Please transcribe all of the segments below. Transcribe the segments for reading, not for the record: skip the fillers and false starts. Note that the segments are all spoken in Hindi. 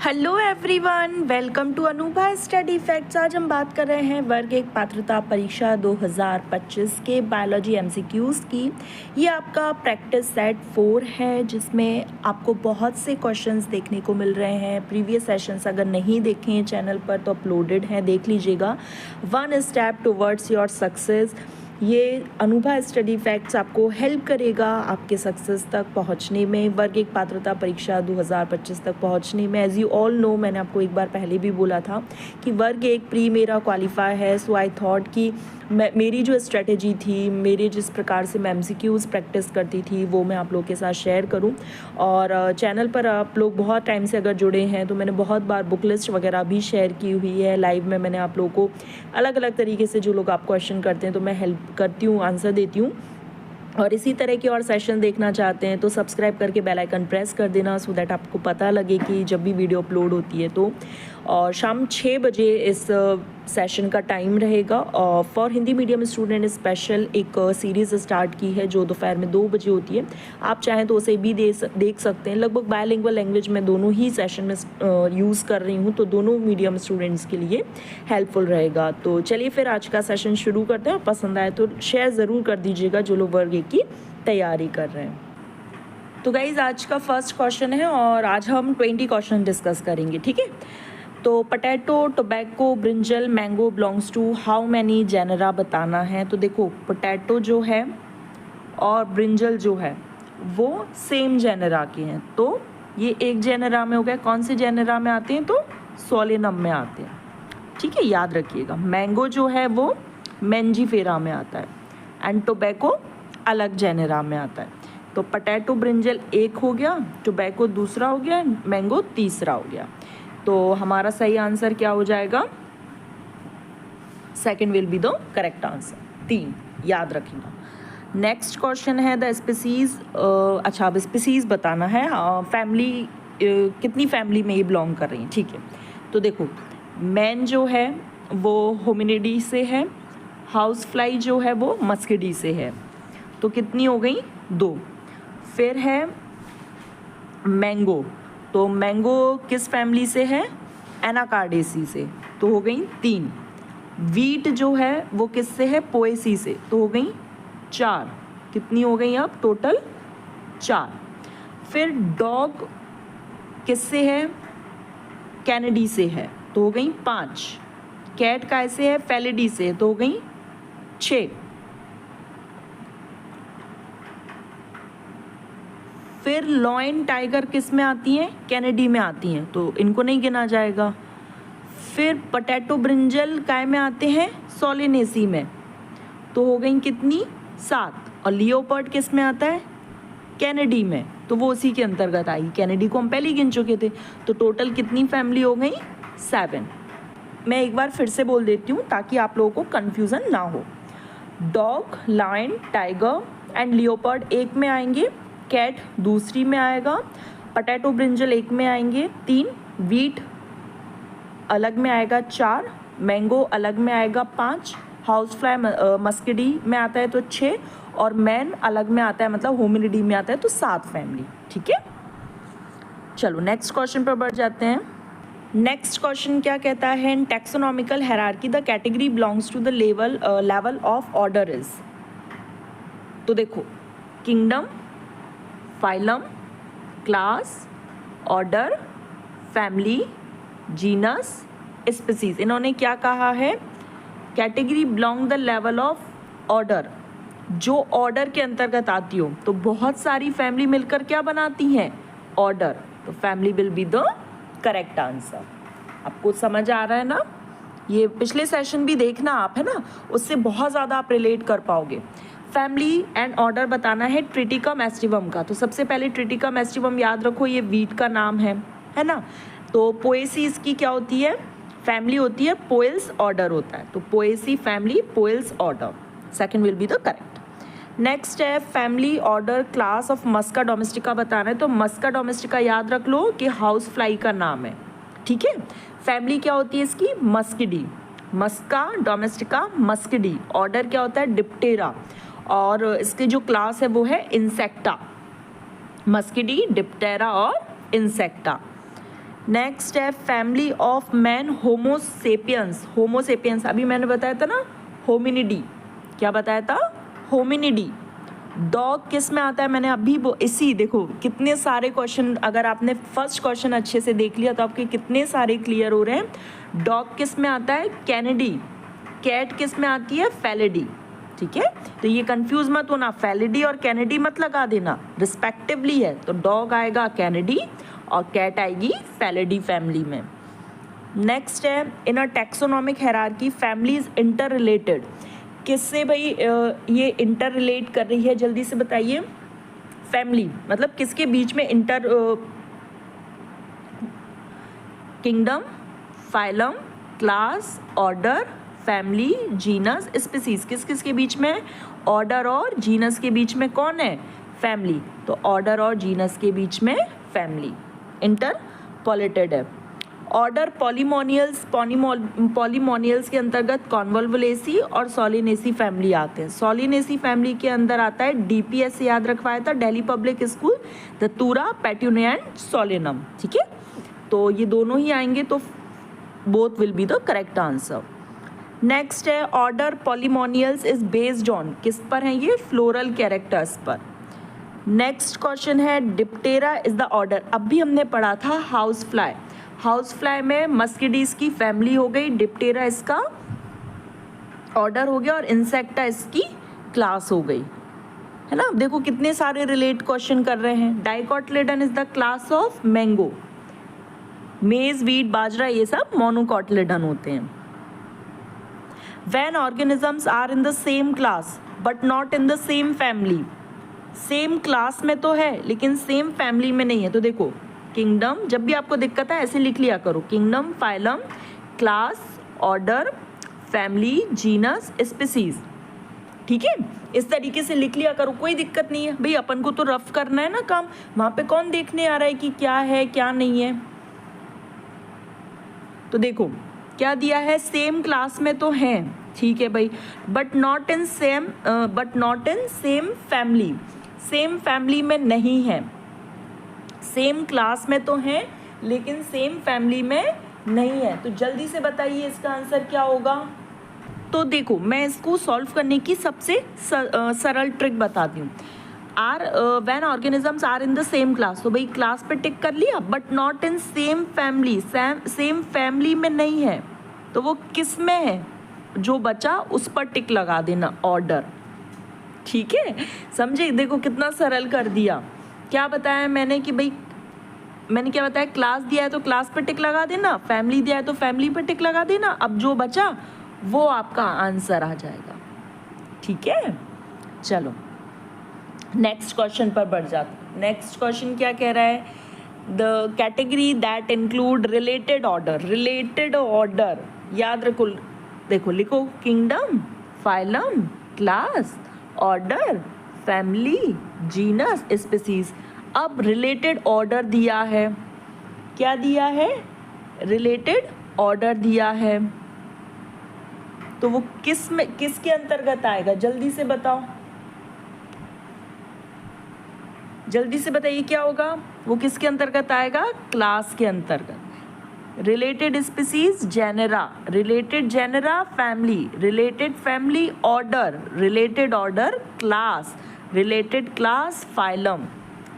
Hello everyone, welcome to Anubha study facts. आज हम बात कर रहे हैं वर्ग एक पात्रता परीक्षा 2025 के बायोलॉजी एमसीक्यूज़ की। ये आपका प्रैक्टिस सेट 4 है, जिसमें आपको बहुत से क्वेश्चंस देखने को मिल रहे हैं। प्रीवियस सेशंस अगर नहीं देखे हैं चैनल पर तो अपलोडेड हैं, देख लीजिएगा। 1 स्टेप टुवर्ड्स योर सक्सेस। ये अनुभा स्टडी फैक्ट्स आपको हेल्प करेगा आपके सक्सेस तक पहुंचने में, वर्ग एक पात्रता परीक्षा 2025 तक पहुंचने में। एज यू ऑल नो, मैंने आपको एक बार पहले भी बोला था कि वर्ग एक प्री मेरा क्वालिफाई है। सो आई थॉट कि मेरी जो स्ट्रेटेजी थी, मेरे जिस प्रकार से मैं एमसीक्यूज़ प्रैक्टिस करती थी, वो मैं आप लोगों के साथ शेयर करूं। और चैनल पर आप लोग बहुत टाइम से अगर जुड़े हैं तो मैंने बहुत बार बुक लिस्ट वगैरह भी शेयर की हुई है। लाइव में मैंने आप लोगों को अलग अलग तरीके से, जो लोग आप क्वेश्चन करते हैं तो मैं हेल्प करती हूँ, आंसर देती हूँ। और इसी तरह के और सेशन देखना चाहते हैं तो सब्सक्राइब करके बेल आइकन प्रेस कर देना, सो दैट आपको पता लगे कि जब भी वीडियो अपलोड होती है तो। और शाम 6 बजे इस सेशन का टाइम रहेगा। और for Hindi medium student special एक सीरीज़ स्टार्ट की है जो दोपहर में 2 बजे होती है। आप चाहें तो उसे भी देख सकते हैं। लगभग बायलिंगुअल लैंग्वेज में दोनों ही सेशन में यूज़ कर रही हूँ, तो दोनों मीडियम स्टूडेंट्स के लिए हेल्पफुल रहेगा। तो चलिए फिर आज का सेशन शुरू करते हैं। और पसंद आए तो शेयर ज़रूर कर दीजिएगा जो लोग वर्ग एक की तैयारी कर रहे हैं। तो गाइज, आज का फर्स्ट क्वेश्चन है और आज हम 20 क्वेश्चन डिस्कस करेंगे, ठीक है। तो potato, tobacco, brinjal, mango belongs to how many genera बताना है। तो देखो, पोटैटो जो है और ब्रिंजल जो है वो सेम जेनरा के हैं, तो ये एक जेनरा में हो गया। कौन से जेनरा में आते हैं? तो सोलेनम में आते हैं, ठीक है, याद रखिएगा। मैंगो जो है वो मेंजीफेरा में आता है एंड टोबैको अलग जेनरा में आता है। तो पोटैटो ब्रिंजल एक हो गया, टोबैको दूसरा हो गया, मैंगो तीसरा हो गया। तो हमारा सही आंसर क्या हो जाएगा? Second will be the correct answer. 3 याद रखना। नेक्स्ट क्वेश्चन है द स्पीसीज। अच्छा, अब स्पीसीज बताना है। फैमिली कितनी फैमिली में ये बिलोंग कर रही हैं, ठीक है। तो देखो, मैन जो है वो होमिनिडी से है, हाउस फ्लाई जो है वो मस्किडी से है, तो कितनी हो गई? 2। फिर है मैंगो, तो मैंगो किस फैमिली से है? एनाकार्डेसी से, तो हो गई 3। वीट जो है वो किससे है? पोएसी से, तो हो गई 4। कितनी हो गई अब टोटल? 4। फिर डॉग किससे है? कैनेडी से है, तो हो गई 5। कैट कैसे है? फेलिडी से, तो हो गई 6। फिर लॉयन टाइगर किस में आती हैं? कैनेडी में आती हैं, तो इनको नहीं गिना जाएगा। फिर पोटैटो ब्रिंजल काय में आते हैं? सोलिनेसी में, तो हो गई कितनी? 7। और लियोपर्ड किस में आता है? कैनेडी में, तो वो उसी के अंतर्गत आई। कैनेडी को हम पहले ही गिन चुके थे। तो टोटल कितनी फैमिली हो गई? 7। मैं एक बार फिर से बोल देती हूँ ताकि आप लोगों को कन्फ्यूज़न ना हो। Dog, lion, tiger and leopard एक में आएंगे, कैट दूसरी में आएगा, पोटैटो ब्रिंजल एक में आएंगे 3, वीट अलग में आएगा 4, मैंगो अलग में आएगा 5, हाउस फ्लाई मस्किडी में आता है तो 6, और मैन अलग में आता है, मतलब होमिनिडी में आता है, तो 7 फैमिली, ठीक है। चलो नेक्स्ट क्वेश्चन पर बढ़ जाते हैं। नेक्स्ट क्वेश्चन क्या कहता है? In taxonomical hierarchy the category belongs to the level of order is. तो देखो, kingdom, phylum, class, order, family, genus, species. इन्होंने क्या कहा है? Category belong the level of order, जो ऑर्डर के अंतर्गत आती हो। तो बहुत सारी फैमिली मिलकर क्या बनाती हैं? ऑर्डर। तो family will be the correct answer. आपको समझ आ रहा है ना? ये पिछले सेशन भी देखना आप, है ना, उससे बहुत ज़्यादा आप रिलेट कर पाओगे। फैमिली एंड ऑर्डर बताना है ट्रिटिकम एस्टिवम का। तो सबसे पहले ट्रिटिकम एस्टिवम याद रखो, ये वीट का नाम है ना। तो पोएसी इसकी क्या होती है? फैमिली होती है, पोएल्स ऑर्डर होता है। तो Poaceae family, Poales order. Second will be the correct. Next है family order class of Musca domestica बताना है। तो मस्का डोमेस्टिका याद रख लो कि हाउस फ्लाई का नाम है, ठीक है। फैमिली क्या होती है इसकी? मस्किडी, मस्का डोमेस्टिका मस्किडी। ऑर्डर क्या होता है? डिप्टेरा। और इसकी जो क्लास है वो है इंसेक्टा, मस्किडी, डिप्टेरा और इंसेक्टा। नेक्स्ट है family of man Homo sapiens. Homo sapiens अभी मैंने बताया था ना, होमिनिडी। क्या बताया था? होमिनिडी। डॉग किस में आता है? मैंने अभी इसी देखो कितने सारे क्वेश्चन, अगर आपने फर्स्ट क्वेश्चन अच्छे से देख लिया तो आपके कितने सारे क्लियर हो रहे हैं। डॉग किस में आता है? कैनिडी। कैट किस में आती है? फेलिडी। ठीक है, तो ये कंफ्यूज मत होना, फेलिडी और कैनिडी मत लगा देना, रिस्पेक्टिवली है। तो डॉग आएगा कैनिडी और कैट आएगी फेलिडी फैमिली में। नेक्स्ट है in a taxonomic hierarchy family is interrelated. किससे भाई ये इंटर रिलेट कर रही है? जल्दी से बताइए। फैमिली मतलब किसके बीच में inter? Kingdom, phylum, class, order, family, genus, species. किस किस के बीच में? ऑर्डर और जीनस के बीच में कौन है? फैमिली। तो ऑर्डर और जीनस के बीच में फैमिली इंटर पॉलिटेड है। ऑर्डर पॉलीमोनियल्स, पॉलीमोनियल्स के अंतर्गत कॉन्वोल्वुलेसी और सोलिनेसी फैमिली आते हैं। सोलिनेसी फैमिली के अंदर आता है डीपीएस से याद रखवाया था, Delhi public school, datura, petunia and solanum. ठीक है, तो ये दोनों ही आएंगे, तो both will be the correct answer. Next है order Polemoniales is based on, किस पर है ये? फ्लोरल कैरेक्टर्स पर। नेक्स्ट क्वेश्चन है डिप्टेरा इज द ऑर्डर। अब भी हमने पढ़ा था हाउस फ्लाई। हाउस फ्लाई में मस्किडीज की फैमिली हो गई, डिप्टेरा इसका ऑर्डर हो गया और इंसेक्टा इसकी क्लास हो गई, है ना। देखो कितने सारे रिलेट क्वेश्चन कर रहे हैं। Dicotyledon is the class of mango. Maize, wheat, बाजरा ये सब मोनोकोटिलेडन होते हैं। When organisms are in the same class but not in the same family. Same class में तो है लेकिन सेम फैमिली में नहीं है। तो देखो किंगडम, जब भी आपको दिक्कत है ऐसे लिख लिया करो, kingdom, phylum, class, order, family, genus, species. ठीक है, इस तरीके से लिख लिया करो, कोई दिक्कत नहीं है भाई। अपन को तो रफ करना है ना काम, वहां पे कौन देखने आ रहा है कि क्या है क्या नहीं है। तो देखो क्या दिया है, सेम क्लास में तो हैं, ठीक है भाई, but not in same family. Same family में नहीं है। सेम क्लास में तो हैं लेकिन सेम फैमिली में नहीं है। तो जल्दी से बताइए इसका आंसर क्या होगा। तो देखो मैं इसको सॉल्व करने की सबसे सरल ट्रिक बताती हूँ। When organisms are in the same class, तो भाई क्लास पे टिक कर लिया, but not in same family, same family में नहीं है, तो वो किस में है? जो बचा उस पर टिक लगा देना, ऑर्डर। ठीक है, समझे? देखो कितना सरल कर दिया। क्या बताया मैंने कि भाई, मैंने क्या बताया, क्लास दिया है तो क्लास पे टिक लगा देना, फैमिली दिया है तो फैमिली पे टिक लगा देना, अब जो बचा वो आपका आंसर आ जाएगा। ठीक है, चलो नेक्स्ट क्वेश्चन पर बढ़ जाते। नेक्स्ट क्वेश्चन क्या कह रहा है, the category that include related order. Related order याद रखो, देखो लिखो kingdom, phylum, class, order, family, genus, species. अब रिलेटेड ऑर्डर दिया है, क्या दिया है? रिलेटेड ऑर्डर दिया है, तो वो किस में, किसके अंतर्गत आएगा? जल्दी से बताओ, जल्दी से बताइए क्या होगा, वो किसके अंतर्गत आएगा? क्लास के अंतर्गत। Related species genera, related genera family, related family order, related order class, related class phylum.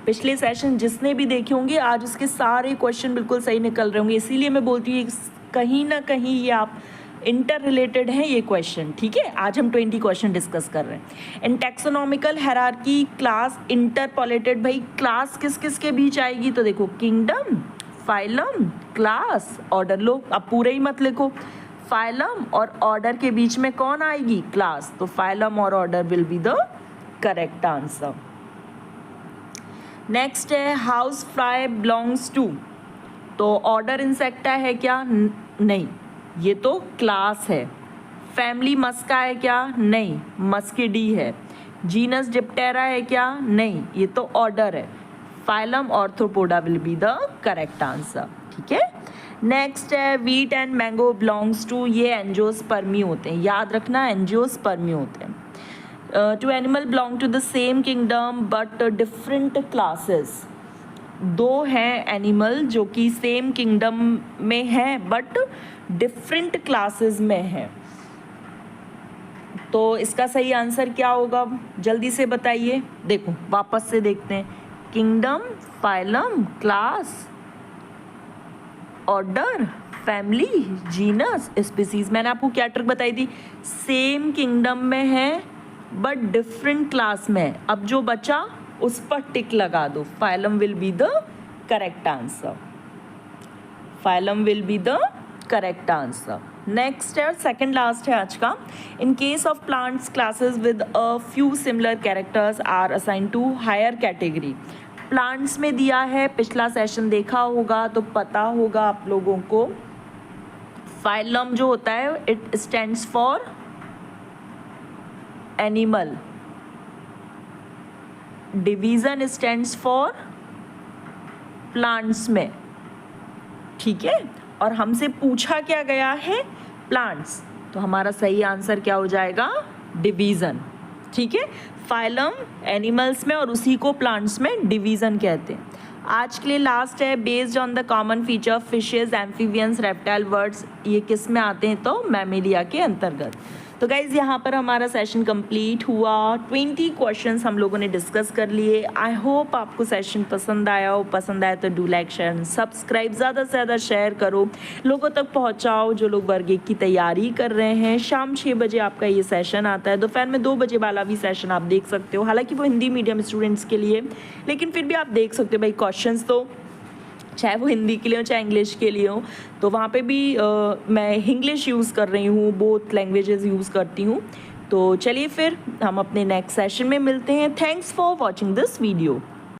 पिछले सेशन जिसने भी देखे होंगे आज उसके सारे क्वेश्चन बिल्कुल सही निकल रहे होंगे, इसीलिए मैं बोलती हूँ कहीं ना कहीं ये आप इंटर रिलेटेड है ये क्वेश्चन। ठीक है, आज हम 20 क्वेश्चन डिस्कस कर रहे हैं। इन टैक्सोनॉमिकल हायरार्की क्लास इंटरपोलेटेड, भाई क्लास किस किस के बीच आएगी? तो देखो किंगडम, फाइलम, क्लास, ऑर्डर। लो अब पूरे ही मत लिखो, फाइलम और ऑर्डर के बीच में कौन आएगी? क्लास। तो फाइलम और order will be the correct answer. Next है हाउस फ्लाई बिलोंग्स टू, तो ऑर्डर इंसेक्टा है क्या? नहीं, ये तो क्लास है। फैमिली मस्का है क्या? नहीं, मस्किडी है। जीनस डिप्टेरा है क्या? नहीं, ये तो ऑर्डर है। Phylum arthropoda will be the correct answer. ठीक है, नेक्स्ट है wheat and mango belongs to, ये एंजियोस्पर्मी होते हैं, याद रखना एंजियोस्पर्मी होते हैं। Two animal belong to the same kingdom but different classes. दो हैं एनिमल जो कि सेम किंगडम में हैं बट डिफरेंट क्लासेस में हैं। तो इसका सही आंसर क्या होगा, जल्दी से बताइए। देखो वापस से देखते हैं, kingdom, phylum, class, order, family, genus, species. मैंने आपको क्या ट्रिक बताई थी, सेम किंगडम में है बट डिफरेंट क्लास में है। अब जो बचा उस पर टिक लगा दो, phylum will be the correct answer, phylum will be the correct answer. Next है, सेकंड लास्ट है आज का। In case of plants classes with a few similar characters are assign to higher category. Plants में दिया है, पिछला सेशन देखा होगा तो पता होगा आप लोगों को, फाइलम जो होता है it stands for animal, division stands for plants में, ठीक है। और हमसे पूछा क्या गया है, प्लांट्स, तो हमारा सही आंसर क्या हो जाएगा, डिवीजन, ठीक है। फाइलम एनिमल्स में और उसी को प्लांट्स में डिवीजन कहते हैं। आज के लिए लास्ट है, based on the common feature fishes, amphibians, reptile, words, ये किस में आते हैं, तो मैमेलिया के अंतर्गत। तो गाइज यहाँ पर हमारा सेशन कंप्लीट हुआ, 20 क्वेश्चंस हम लोगों ने डिस्कस कर लिए। आई होप आपको सेशन पसंद आया हो, पसंद आया तो डू लाइक, शेयर, सब्सक्राइब, ज़्यादा से ज़्यादा शेयर करो, लोगों तक पहुँचाओ जो लोग वर्ग 1 की तैयारी कर रहे हैं। शाम 6 बजे आपका ये सेशन आता है, दोपहर में 2 बजे वाला भी सेशन आप देख सकते हो, हालांकि वो हिंदी मीडियम स्टूडेंट्स के लिए, लेकिन फिर भी आप देख सकते हो भाई, क्वेश्चन तो चाहे वो हिंदी के लिए हो चाहे इंग्लिश के लिए हो, तो वहाँ पे भी मैं इंग्लिश यूज़ कर रही हूँ, बोथ लैंग्वेजेस यूज़ करती हूँ। तो चलिए फिर हम अपने नेक्स्ट सेशन में मिलते हैं। Thanks for watching this video.